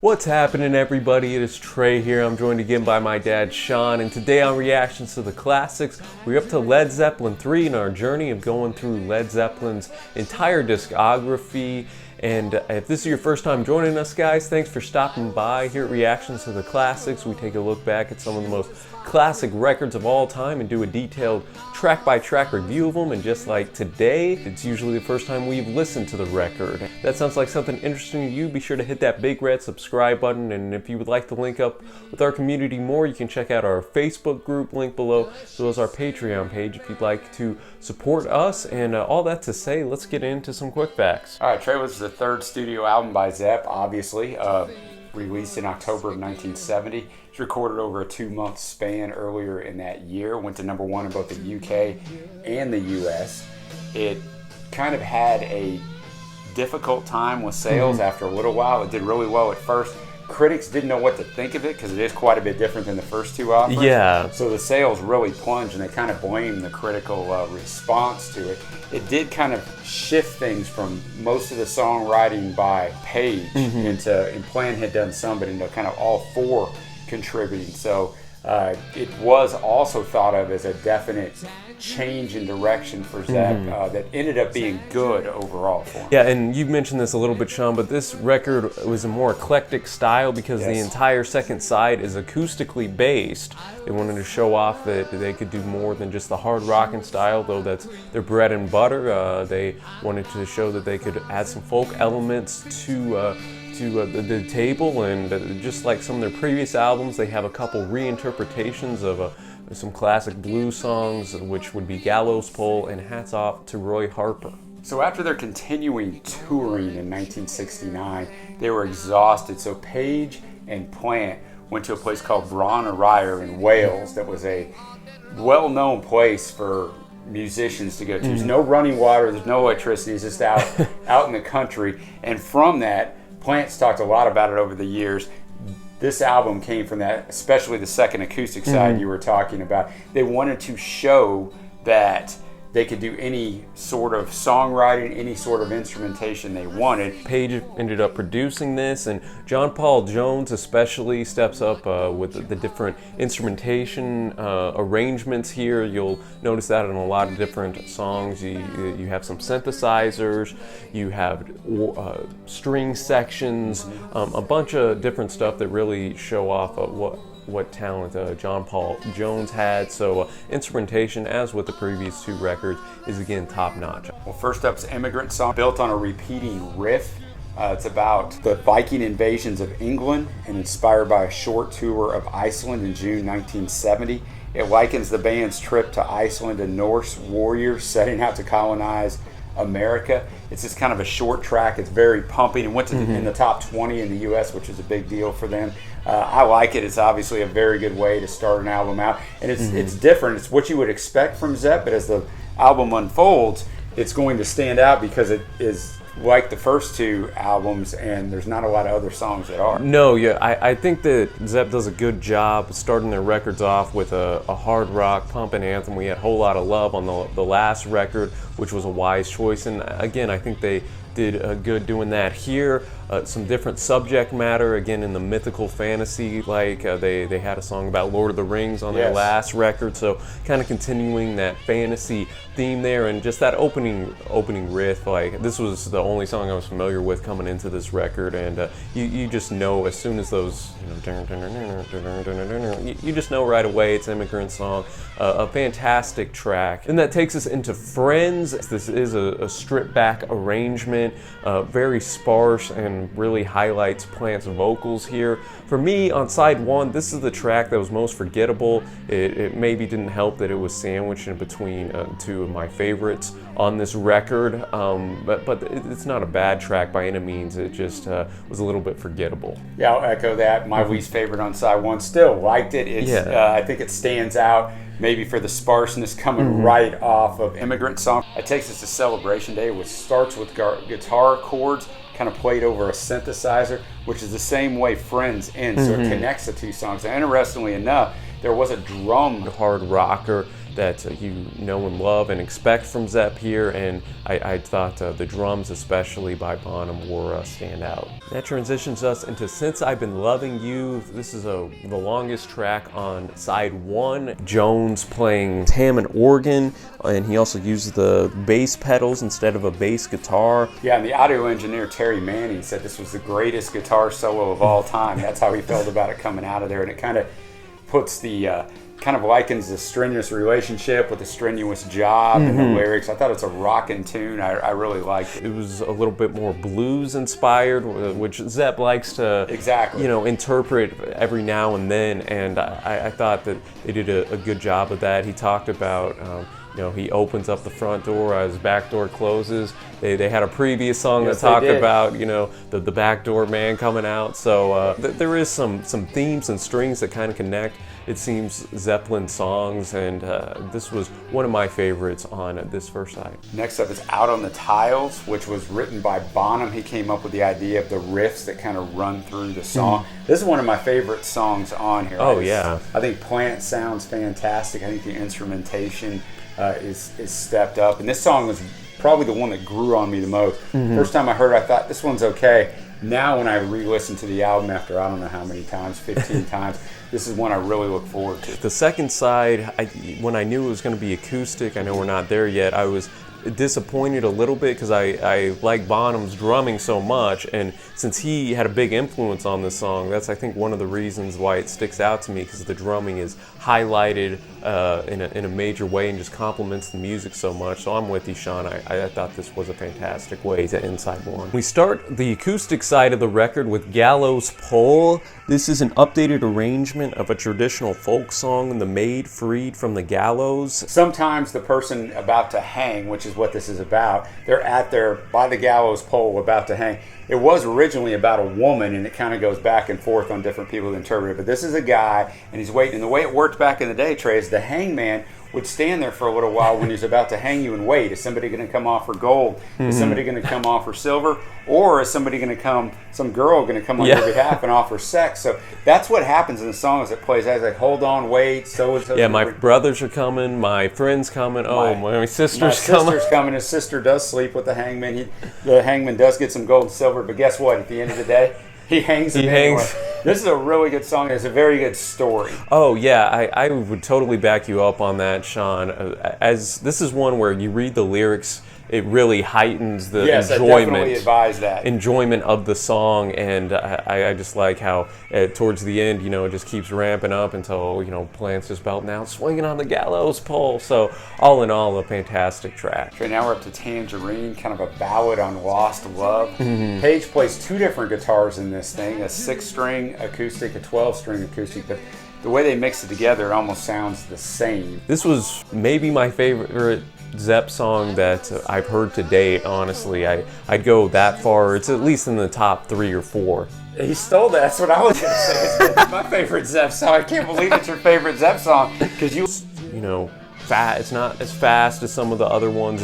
What's happening, everybody? It is Trey here. I'm joined again by my dad, Sean, and today on Reactions to the Classics, we're up to Led Zeppelin III in our journey of going through Led Zeppelin's entire discography. And if this is your first time joining us, guys, thanks for stopping by. Here at Reactions to the Classics, we take a look back at some of the most classic records of all time and do a detailed track-by-track review of them. And just like today, it's usually the first time we've listened to the record. If that sounds like something interesting to you, be sure to hit that big red subscribe button. And if you would like to link up with our community more, you can check out our Facebook group link below, as well as our Patreon page if you'd like to support us. And all that to say, let's get into some quick facts. All right, Trey was the third studio album by Zepp, obviously, released in October of 1970. It's recorded over a 2-month span earlier in that year. Went to number one in both the UK and the US. It kind of had a difficult time with sales after a little while. It did really well at first. Critics didn't know what to think of it because it is quite a bit different than the first two offers. Yeah. So the sales really plunged, and they kind of blamed the critical response to it. It did kind of shift things from most of the songwriting by Page into, and Plant had done some, but into kind of all four contributing. So it was also thought of as a definite change in direction for Zepp that ended up being good overall for him. Yeah, and you mentioned this a little bit, Sean, but this record was a more eclectic style because the entire second side is acoustically based. They wanted to show off that they could do more than just the hard rockin' style, though that's their bread and butter. They wanted to show that they could add some folk elements to the table, and just like some of their previous albums, they have a couple reinterpretations of some classic blues songs, which would be Gallows Pole and Hats Off to Roy Harper. So after their continuing touring in 1969, they were exhausted, so Page and Plant went to a place called Bronn in Wales that was a well-known place for musicians to go to. There's no running water, there's no electricity, it's just out in the country, and from that, Plant's talked a lot about it over the years. This album came from that, especially the second acoustic side you were talking about. They wanted to show that they could do any sort of songwriting, any sort of instrumentation they wanted. Page ended up producing this, and John Paul Jones especially steps up with the different instrumentation arrangements here. You'll notice that in a lot of different songs. You have some synthesizers, you have string sections, a bunch of different stuff that really show off what talent John Paul Jones had. So instrumentation, as with the previous two records, is again top notch. Well, first up is Immigrant Song, built on a repeating riff. It's about the Viking invasions of England and inspired by a short tour of Iceland in June 1970. It likens the band's trip to Iceland and Norse warriors setting out to colonize America. It's just kind of a short track. It's very pumping and went to in the top 20 in the US, which is a big deal for them. I like it. It's obviously a very good way to start an album out, and it's different. It's what you would expect from Zepp, but as the album unfolds, it's going to stand out because it is like the first two albums, and there's not a lot of other songs that are. No, yeah, I think that Zepp does a good job starting their records off with a hard rock pumping anthem. We had Whole Lot of Love on the last record, which was a wise choice, and again, I think they did good doing that here. Some different subject matter, again in the mythical fantasy, like they had a song about Lord of the Rings on their last record, so kind of continuing that fantasy theme there, and just that opening riff. Like, this was the only song I was familiar with coming into this record, and you just know as soon as those, you just know right away it's Immigrant Song. A fantastic track. And that takes us into Friends. This is a stripped back arrangement, very sparse, and really highlights Plant's vocals here. For me, on side one, this is the track that was most forgettable. It maybe didn't help that it was sandwiched in between two of my favorites on this record, but it's not a bad track by any means. It just was a little bit forgettable. Yeah, I'll echo that. My least favorite on side one. Still liked it. It's, I think it stands out maybe for the sparseness coming right off of Immigrant Song. It takes us to Celebration Day, which starts with guitar chords kind of played over a synthesizer, which is the same way Friends ends, so it connects the two songs. And interestingly enough, there was a drum hard rocker that you know and love and expect from Zepp here, and I thought the drums, especially by Bronn, were stand out. That transitions us into Since I've Been Loving You. This is the longest track on side 1. Jones playing Hammond organ, and he also used the bass pedals instead of a bass guitar. Yeah, and the audio engineer Terry Manning said this was the greatest guitar solo of all time. That's how he felt about it coming out of there, and it kind of puts the kind of likens the strenuous relationship with a strenuous job and the lyrics. I thought it's a rockin' tune. I really liked it. It was a little bit more blues inspired, which Zepp likes to interpret every now and then, and I thought that they did a good job of that. He talked about he opens up the front door as his back door closes. They had a previous song that talked about the back door man coming out. So there is some themes and strings that kind of connect, it seems, Zeppelin songs, and this was one of my favorites on this first side. Next up is Out on the Tiles, which was written by Bonham. He came up with the idea of the riffs that kind of run through the song. This is one of my favorite songs on here. I think Plant sounds fantastic. I think the instrumentation is stepped up, and this song was probably the one that grew on me the most. First time I heard it, I thought this one's okay. Now when I re-listen to the album after I don't know how many times, 15 times, this is one I really look forward to. The second side, when I knew it was going to be acoustic, I know we're not there yet, I was disappointed a little bit because I like Bonham's drumming so much, and since he had a big influence on this song, that's I think one of the reasons why it sticks out to me, because the drumming is highlighted in a major way and just complements the music so much. So I'm with you, Sean. I thought this was a fantastic way to end side 1. We start the acoustic side of the record with Gallows Pole. This is an updated arrangement of a traditional folk song, The Maid Freed from the Gallows. Sometimes the person about to hang, which is what this is about, they're at there by the gallows pole about to hang. It was originally about a woman, and it kind of goes back and forth on different people that interpret it. But this is a guy, and he's waiting. And the way it worked back in the day, Trey, is the hangman would stand there for a little while when he's about to hang you and wait. Is somebody going to come off for gold? Is somebody going to come off for silver? Or is somebody going to come, some girl going to come on your behalf and offer sex? So that's what happens in the song as it plays. I was like, hold on, wait, so-and-so. Yeah, my brothers are coming, my friend's coming, my sister's coming. My sister's coming. His sister does sleep with the hangman. The hangman does get some gold and silver, but guess what? At the end of the day, he hangs him anyway. This is a really good song. It's a very good story. Oh, yeah. I would totally back you up on that, Sean. As this is one where you read the lyrics, it really heightens the I definitely advise that. enjoyment of the song, and I just like how towards the end, it just keeps ramping up until, Plant's just belting out, swinging on the gallows pole. So all in all, a fantastic track. Okay, now we're up to Tangerine, kind of a ballad on lost love. Page plays 2 different guitars in this thing, a 6-string acoustic, a 12-string acoustic, but the way they mix it together, it almost sounds the same. This was maybe my favorite Zepp song that I've heard to date, honestly. I'd go that far. It's at least in the top 3 or 4. He stole that. That's what I was going to say. It's my favorite Zepp song. I can't believe it's your favorite Zepp song, because it's not as fast as some of the other ones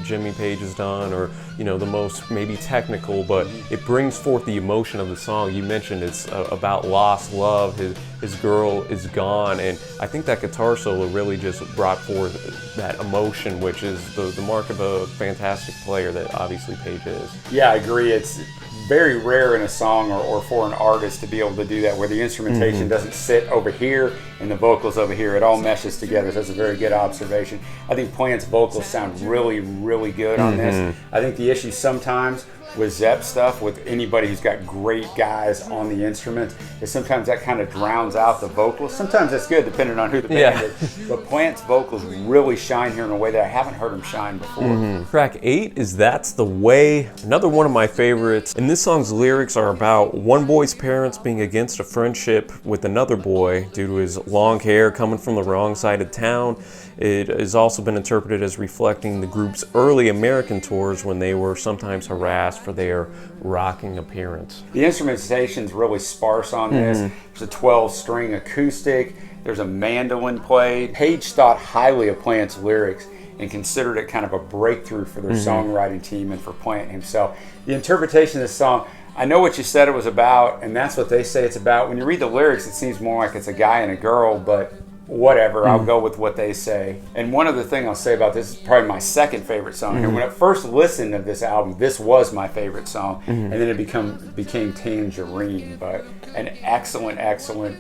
Jimmy Page has done, or the most maybe technical, but it brings forth the emotion of the song. You mentioned it's about lost love. His girl is gone, and I think that guitar solo really just brought forth that emotion, which is the mark of a fantastic player that obviously Page is. Yeah, I agree. It's very rare in a song or for an artist to be able to do that, where the instrumentation doesn't sit over here and the vocals over here. It all meshes together. So that's a very good observation. I think Plant's vocals sound really, really good on this. I think the issue sometimes with Zepp stuff, with anybody who's got great guys on the instruments, is sometimes that kind of drowns out the vocals. Sometimes that's good depending on who the band is. But Plant's vocals really shine here in a way that I haven't heard them shine before. Track 8 is That's the Way, another one of my favorites. And this song's lyrics are about one boy's parents being against a friendship with another boy due to his long hair coming from the wrong side of town. It has also been interpreted as reflecting the group's early American tours, when they were sometimes harassed for their rocking appearance. The instrumentation's really sparse on this. There's a 12-string acoustic. There's a mandolin played. Page thought highly of Plant's lyrics and considered it kind of a breakthrough for their songwriting team and for Plant himself. The interpretation of this song, I know what you said it was about, and that's what they say it's about. When you read the lyrics, it seems more like it's a guy and a girl, but whatever, I'll go with what they say. And one other thing I'll say about this is probably my second favorite song. And when I first listened to this album, this was my favorite song, and then it became Tangerine. But an excellent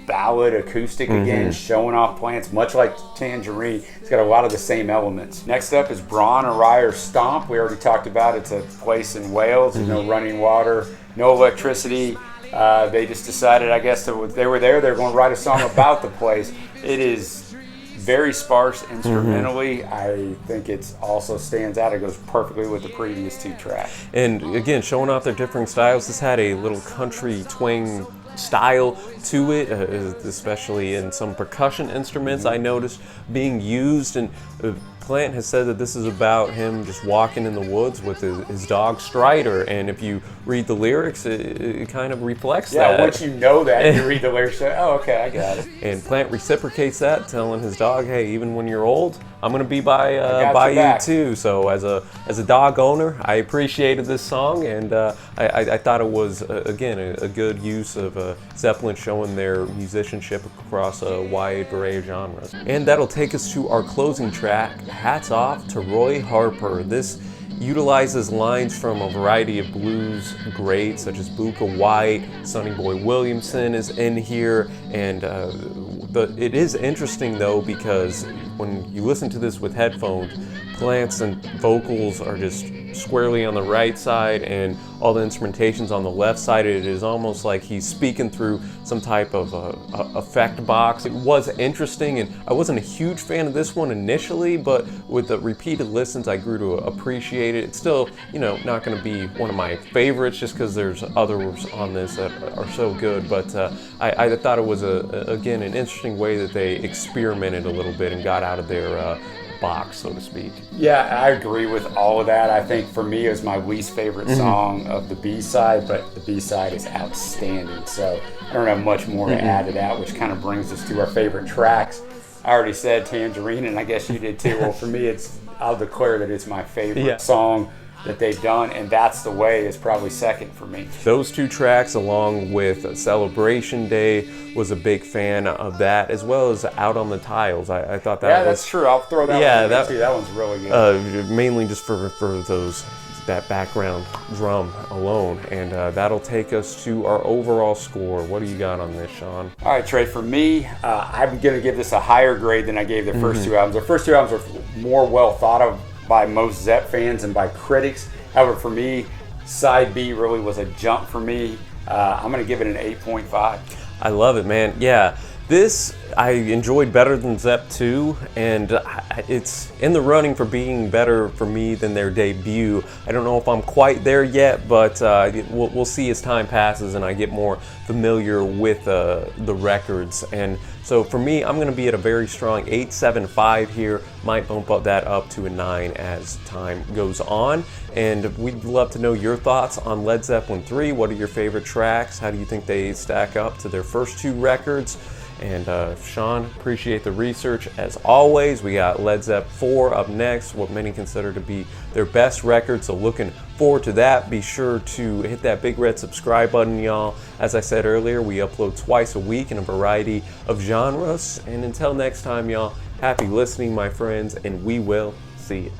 ballad acoustic again, showing off Plants, much like Tangerine. It's got a lot of the same elements. Next up is Bronn, Araya, or Stomp. We already talked about it's a place in Wales. There's no running water, no electricity. They just decided, I guess, that they were there. They're going to write a song about the place. It is very sparse instrumentally. I think it also stands out. It goes perfectly with the previous two tracks. And again, showing off their differing styles. This had a little country twang style to it, especially in some percussion instruments I noticed being used. And Plant has said that this is about him just walking in the woods with his dog Strider, and if you read the lyrics, it kind of reflects that. Yeah, once you know that, you read the lyrics, oh, okay, I got it. And Plant reciprocates that, telling his dog, hey, even when you're old, I'm gonna be by you too. So as a dog owner, I appreciated this song, and I thought it was again a good use of Zeppelin showing their musicianship across a wide array of genres. And that'll take us to our closing track. Hats off to Roy Harper. This utilizes lines from a variety of blues greats such as Booka White, Sonny Boy Williamson is in here, and it is interesting though because when you listen to this with headphones, Plants and vocals are just squarely on the right side and all the instrumentation's on the left side. It is almost like he's speaking through some type of effect box. It was interesting, and I wasn't a huge fan of this one initially, but with the repeated listens I grew to appreciate it. It's still, not going to be one of my favorites just because there's others on this that are so good, but I thought it was again an interesting way that they experimented a little bit and got out of their box, so to speak. Yeah, I agree with all of that. I think for me it was my least favorite song of the B-side, but the B-side is outstanding, so I don't have much more to add to that, which kind of brings us to our favorite tracks. I already said Tangerine, and I guess you did too. Well, for me, I'll declare that it's my favorite song that they've done, and That's the Way is probably second for me. Those two tracks, along with Celebration Day, was a big fan of that, as well as Out on the Tiles. I thought that was... that's true. I'll throw that one in too. That one's really good. Mainly just for that background drum alone. And that'll take us to our overall score. What do you got on this, Sean? All right, Trey, for me, I'm going to give this a higher grade than I gave the first two albums. The first two albums are more well thought of by most Zepp fans and by critics. However, for me, side B really was a jump for me. I'm going to give it an 8.5. I love it, man. Yeah, this I enjoyed better than Zepp 2, and it's in the running for being better for me than their debut. I don't know if I'm quite there yet, but we'll see as time passes and I get more familiar with the records. And so for me, I'm going to be at a very strong 8.75 here. Might bump that up to a 9 as time goes on. And we'd love to know your thoughts on Led Zeppelin III. What are your favorite tracks? How do you think they stack up to their first two records? And Sean, appreciate the research as always. We got Led Zepp 4 up next, what many consider to be their best record, so looking forward to that. Be sure to hit that big red subscribe button, y'all. As I said earlier, we upload twice a week in a variety of genres. And until next time, y'all, happy listening, my friends, and we will see you.